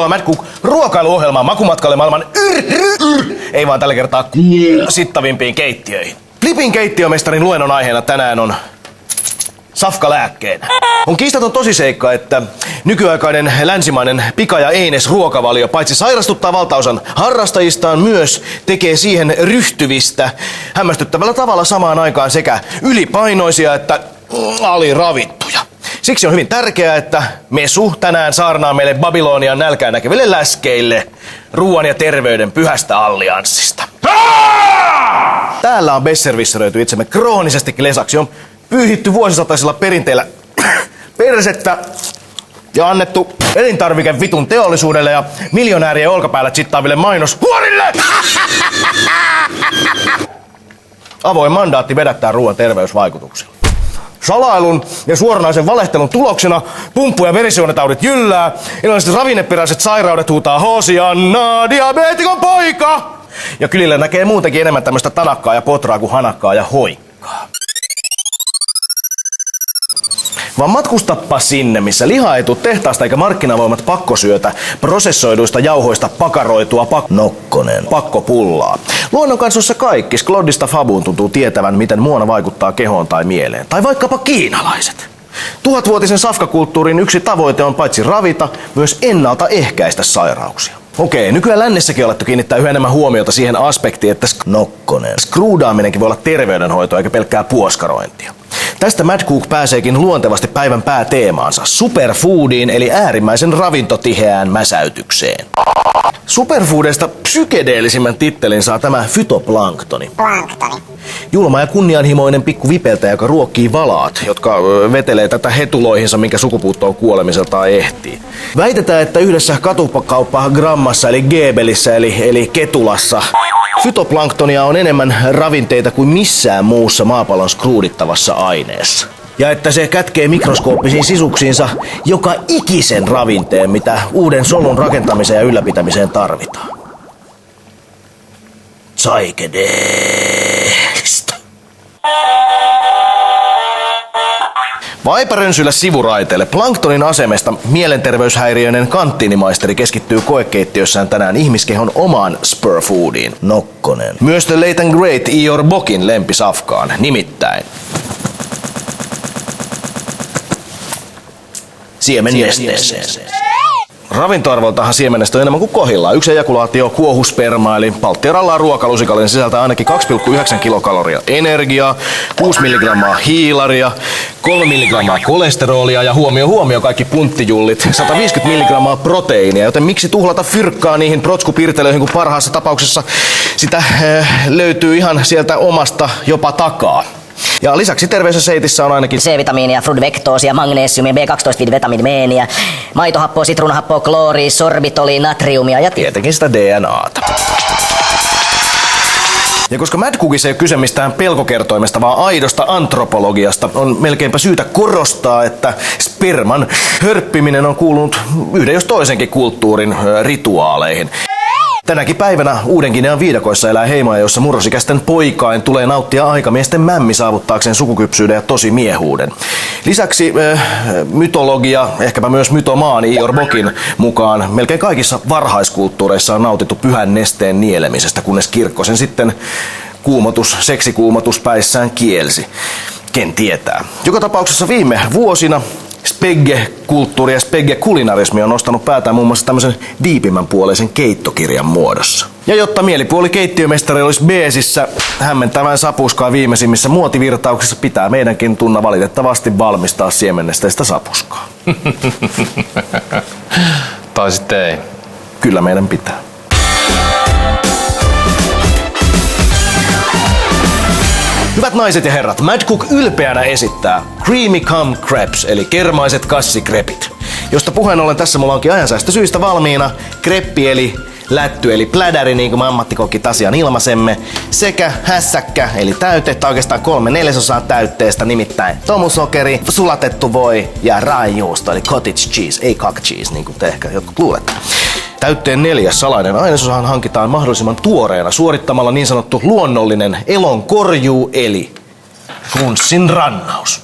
Tervetuloa Mad Cook ruokailuohjelmaan makumatkalle maailman ei vaan tällä kertaa sittavimpiin keittiöihin. Flipin keittiömestarin luennon aiheena tänään on safkalääkkeenä. On kiistaton tosiseikka, että nykyaikainen länsimainen pika- ja einesruokavalio paitsi sairastuttaa valtaosan harrastajistaan, myös tekee siihen ryhtyvistä hämmästyttävällä tavalla samaan aikaan sekä ylipainoisia että aliravittuja. Siksi on hyvin tärkeää, että Mesu tänään saarnaa meille Babylonian nälkää näkeville läskeille ruoan ja terveyden pyhästä allianssista. Täällä on besservisseröity itsemme kroonisesti lesaksi. On pyyhitty vuosisataisilla perinteillä persettä ja annettu elintarvikevitun teollisuudelle ja miljonäärien olkapäällä chittaaville mainoshuorille. Avoin mandaatti vedättää ruoan terveysvaikutuksilla. Salailun ja suoranaisen valehtelun tuloksena pumppu- ja verisuonitaudit jyllää, illalliset ravinneperäiset sairaudet huutaa Hosianna, diabeetikon poika! Ja kylillä näkee muutenkin enemmän tämmöistä tanakkaa ja potraa kuin hanakkaa ja hoikkaa. Vaan matkustappa sinne, missä liha ei tuu tehtaasta eikä markkinavoimat pakkosyötä, prosessoiduista jauhoista pakaroitua nokkonen, pakkopullaa. Luonnon kanssa kaikki, Skloddista Fabuun tuntuu tietävän, miten muona vaikuttaa kehoon tai mieleen. Tai vaikkapa kiinalaiset. Tuhatvuotisen safkakulttuurin yksi tavoite on paitsi ravita, myös ennaltaehkäistä sairauksia. Okei, nykyään lännessäkin alettu kiinnittää yhä enemmän huomiota siihen aspektiin, että skruudaaminenkin voi olla terveydenhoitoa eikä pelkkää puoskarointia. Tästä Mad Cook pääseekin luontevasti päivän pääteemaansa, superfoodiin eli äärimmäisen ravintotiheään mäsäytykseen. Superfoodeista psykedeellisimmän tittelin saa tämä fytoplanktoni. Julma ja kunnianhimoinen pikku vipeltä, joka ruokkii valaat, jotka vetelee tätä hetuloihinsa, minkä sukupuuttoon kuolemiseltaan ehtii. Väitetään, että yhdessä katukauppa grammassa eli geebelissä eli ketulassa fytoplanktonia on enemmän ravinteita kuin missään muussa maapallon skruudittavassa aineessa. Ja että se kätkee mikroskooppisiin sisuksiinsa joka ikisen ravinteen, mitä uuden solun rakentamiseen ja ylläpitämiseen tarvitaan. Psykedeellistä. Vaiparönsyllä sivuraiteelle planktonin asemesta mielenterveyshäiriöinen kanttiinimaisteri keskittyy koekeittiössään tänään ihmiskehon omaan superfoodiin, nokkonen. Myös The Late and Great Ior Bokin lempisafkaan, nimittäin siemennesteeseen. Ravintoarvoltahan siemenestä on enemmän kuin kohillaan. Yksi ejakulaatio kuohusperma eli palttiorallaan ruokalusikallinen sisältää ainakin 2,9 kilokaloria energiaa, 6 milligrammaa hiilaria, 3 milligrammaa kolesterolia ja huomio kaikki punttijullit, 150 milligrammaa proteiinia, joten miksi tuhlata fyrkkaa niihin protskupirtelöihin, kun parhaassa tapauksessa sitä löytyy ihan sieltä omasta jopa takaa. Ja lisäksi terveessä seitissä on ainakin C-vitamiinia, frudvektoosia, magnesiumia, B12-vitamiinimeeniä, maitohappoa, sitruunahappoa, klooria, sorbitolia, natriumia ja tietenkin sitä DNAta. Ja koska Mad Cookissa ei ole kyse mistään pelkokertoimesta, vaan aidosta antropologiasta, on melkeinpä syytä korostaa, että sperman hörppiminen on kuulunut yhden jos toisenkin kulttuurin rituaaleihin. Tänäkin päivänä Uuden-Ginean viidakoissa elää heimoja, jossa murrosikäisten poikain tulee nauttia aikamiesten mämmi saavuttaakseen sukukypsyyden ja tosimiehuuden. Lisäksi mytologia, ehkäpä myös mytomaani Ior Bokin mukaan, melkein kaikissa varhaiskulttuureissa on nautittu pyhän nesteen nielemisestä, kunnes kirkko sen sitten seksikuumotus päissään kielsi. Ken tietää. Joka tapauksessa viime vuosina spegge-kulttuuri ja spegge-kulinarismi on nostanut päätään muun muassa tämmöisen diipimmän puoleisen keittokirjan muodossa. Ja jotta mielipuoli keittiömestari olisi beesissä hämmentävän sapuskaa viimeisimmissä muotivirtauksissa, pitää meidänkin tunna valitettavasti valmistaa siemennesteistä sapuskaa. Tai sitten ei. Kyllä meidän pitää. Hyvät naiset ja herrat, Mad Cook ylpeänä esittää Creamy Cum Crepes, eli kermaiset kassikrepit. Josta puheen ollen tässä mulla onkin ajansäästösyistä valmiina kreppi eli lätty eli plädäri, niin kuin me ammattikokit asian ilmaisemme, sekä hässäkkä eli täyte, tai oikeastaan 3/4 täytteestä, nimittäin tomusokeri, sulatettu voi ja raajuusto eli cottage cheese, ei cock cheese, niin kuin te ehkä jotkut luulette. Täytteen 4. salainen ainesosahan hankitaan mahdollisimman tuoreena suorittamalla niin sanottu luonnollinen elonkorjuu eli frunssin rannaus.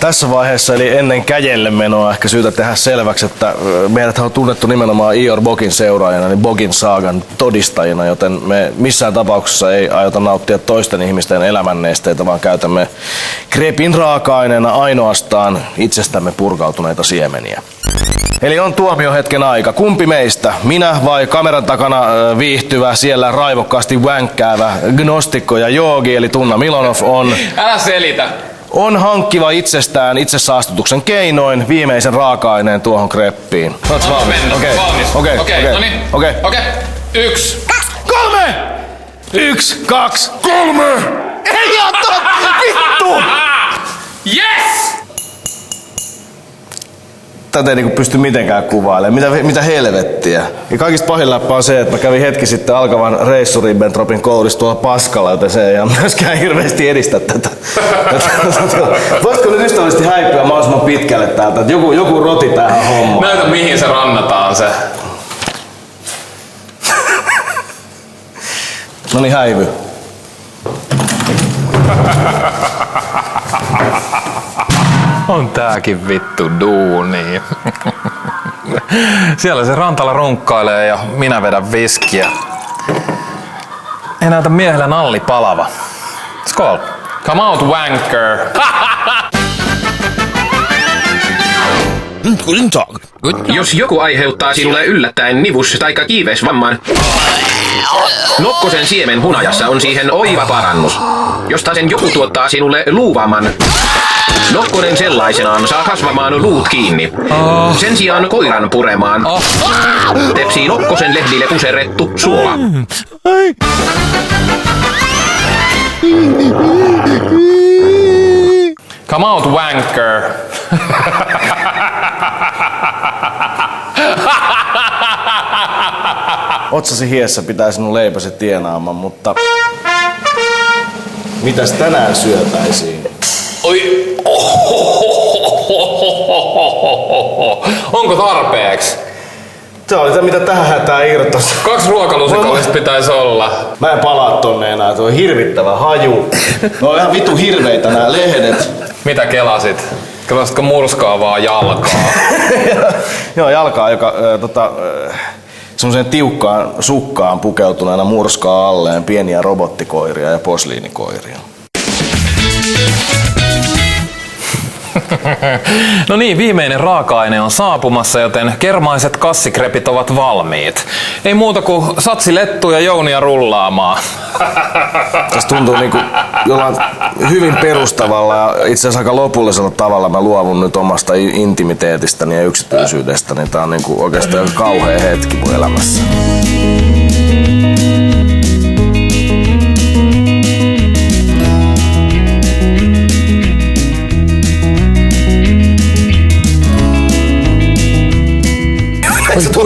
Tässä vaiheessa, eli ennen käjelle menoa, ehkä syytä tehdä selväksi, että meidät on tunnettu nimenomaan Ior Bogin seuraajana, niin Bogin saagan todistajina, joten me missään tapauksessa ei aiota nauttia toisten ihmisten elämännesteitä, vaan käytämme krepin raaka-aineena ainoastaan itsestämme purkautuneita siemeniä. Eli on tuomiohetken aika. Kumpi meistä, minä vai kameran takana viihtyvä, siellä raivokkaasti vänkkäävä gnostikko ja joogi, eli Tunna Milonov Älä selitä! on hankkiva itsestään itsesaastutuksen keinoin viimeisen raaka-aineen tuohon kreppiin. Oletko valmis? Okei, Okei. 1, 2, 3! 1, 2, 3! Ei oo totta! Vittu! yes! Tätä ei pysty mitenkään kuvailemaan. Mitä helvettiä. Ja kaikista pahin läppä on se, että mä kävin hetki sitten alkavan reissu Ribbentropin kourissa tuolla paskalla, joten se ei myöskään hirveästi edistä tätä. Voisitko nyt ystävällisesti häipyä mahdollisimman pitkälle täältä, että joku roti tähän hommaan. Näytä mihin se rannataan se. Noniin, häivy. On tääkin vittu duuni. Siellä se rantalla runkkailee ja minä vedän viskiä. Ei näytä miehellä nalli palava. Skål. Come out wanker. Guten Tag. Jos joku aiheuttaa sinulle yllättäen nivus- tai kiiveysvamman, nokkosen siemen hunajassa on siihen oiva parannus. Jos taas joku tuottaa sinulle luuvamman, nokkonen sellaisenaan saa kasvamaan luut kiinni. Sen sijaan koiran puremaan tepsii nokkosen lehdille puserrettu suola. Come out wanker. Otsasi hiessä pitää sinun leipäsi tienaamaan, mutta mitäs tänään syötäisiin? Oi. Onko tarpeeksi? Se oli se, mitä tähän hätään irtosi. 2 ruokalusikallista pitäisi olla. Mä en palaa tonne enää, tuo on hirvittävä haju. No on ihan vitu hirveitä nämä lehdet. Mitä kelasit? Kelasitko murskaavaa jalkaa? Joo, jalkaa, joka semmoiseen tiukkaan sukkaan pukeutuneena murskaa alleen pieniä robottikoiria ja posliinikoiria. No niin, viimeinen raaka-aine on saapumassa, joten kermaiset kassikrepit ovat valmiit. Ei muuta kuin satsi lettu ja jounia rullaamaan. Tässä tuntuu niinku jollain hyvin perustavalla ja itse asiassa aika lopullisella tavalla mä luovun nyt omasta intimiteetistäni ja yksityisyydestäni. Tää on niinku oikeastaan kauhea hetki mun elämässä.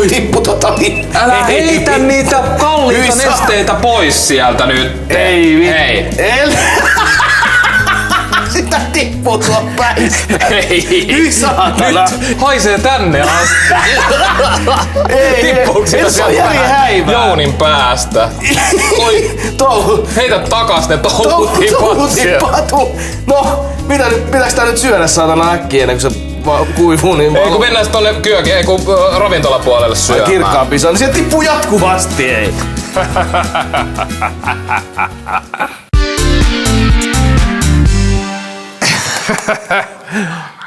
Tippu Älä heitä niitä kalliita nesteitä pois sieltä nyt. Hei. Sitä tippuu tuo päistä. Ei. Saatana. Nyt haisee tänne asti. Tippuuko Ei, se on järi häivää. Jounin päästä. Heitä takas ne touhutipat sieltä. No, pitääks tää nyt syödä saatana äkkiä ennen kuin se kuivuu niin Ei kun mennään tonne ravintolapuolelle syömään. Kirkkaampi se on, niin se tippuu jatkuvasti, ei.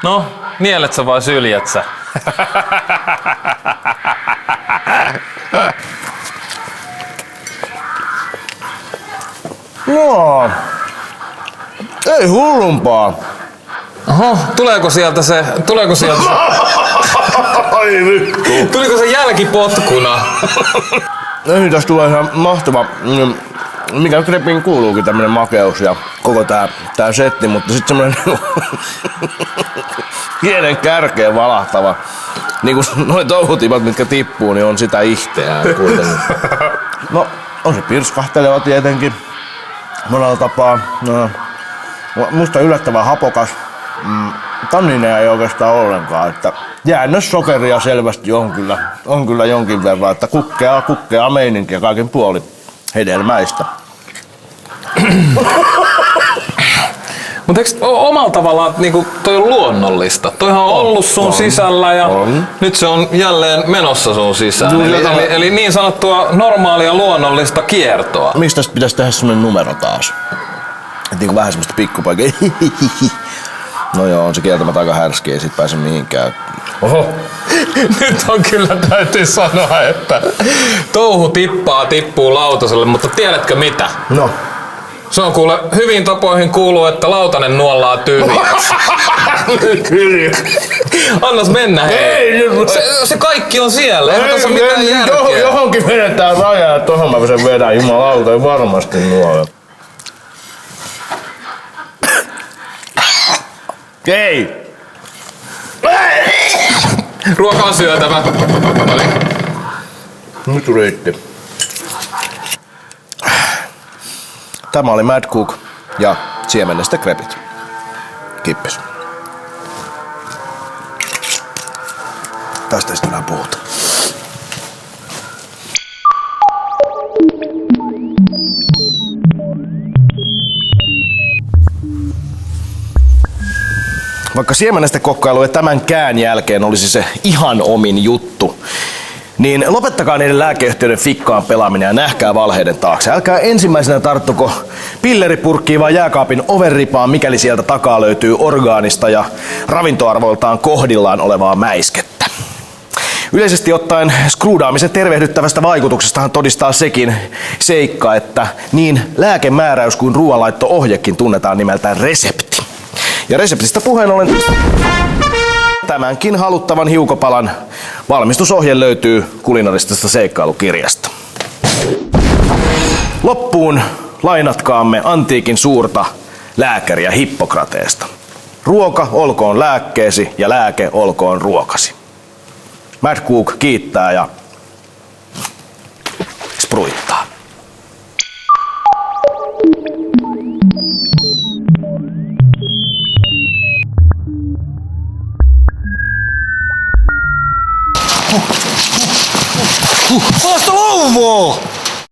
No, nielet sä vai syljet sä? Joo. Ei hullumpaa. Oho, tuleeko sieltä se... Ai vittu. Tuliko se jälkipotkuna? Ei, tässä tulee ihan mahtava, mikä krepiin kuuluukin tämmönen makeus ja koko tää setti, mutta sit semmonen hienen kärkeen valahtava. Niinku noi touhutipat, mitkä tippuu, niin on sitä ihteää kuitenkin. No, on se pirskahteleva tietenkin. Monella tapaa. No, musta yllättävän hapokas. Tannineja ei oikeastaan ollenkaan, että jäännössokeria selvästi on kyllä jonkin verran, että kukkeaa meininkiä kaiken puolin hedelmäistä. Mutta eikö omalla tavallaan niinku, toi on luonnollista? Toihan on ollut sun sisällä ja nyt se on jälleen menossa sun sisään. Eli niin sanottua normaalia luonnollista kiertoa. Miksi tästä pitäisi tehdä semmonen numero taas? Et niinku vähän semmoista pikkupoikia. No joo, on se kieltämättä aika härskiä, ei sit pääse mihinkään. Oho. Nyt on kyllä täytyy sanoa, että touhu tippuu lautaselle, mutta tiedätkö mitä? No. Se on kuule, hyvin tapoihin kuuluu, että lautanen nuollaa tyhjäksi. Annas mennä, hei. Se kaikki on siellä, ei tässä ole mitään järkeä. Johonkin vedetään rajaa, että tohon mä sen vedän, jumalauta, ei varmasti nuolla. Hei! Ruoka on syötävä. Nyt riitti. Tämä oli Mad Cook ja siemenestä krepit. Kippis. Tästä ei enää puhuta. Vaikka siemenestä kokkailu ja tämän kään jälkeen olisi se ihan omin juttu, niin lopettakaa niiden lääkeyhtiöiden fikkaan pelaaminen ja nähkää valheiden taakse. Älkää ensimmäisenä tarttuko pilleripurkkiin vaan jääkaapin ovenripaan, mikäli sieltä takaa löytyy orgaanista ja ravintoarvoiltaan kohdillaan olevaa mäiskettä. Yleisesti ottaen skruudaamisen tervehdyttävästä vaikutuksestahan todistaa sekin seikka, että niin lääkemääräys kuin ruoanlaitto-ohjekin tunnetaan nimeltään resepti. Ja reseptistä puheen ollen tämänkin haluttavan hiukopalan valmistusohje löytyy kulinaristisesta seikkailukirjasta. Loppuun lainatkaamme antiikin suurta lääkäriä Hippokrateesta. Ruoka olkoon lääkkeesi ja lääke olkoon ruokasi. Mad Cook kiittää ja spruittaa. Vasta louvoo!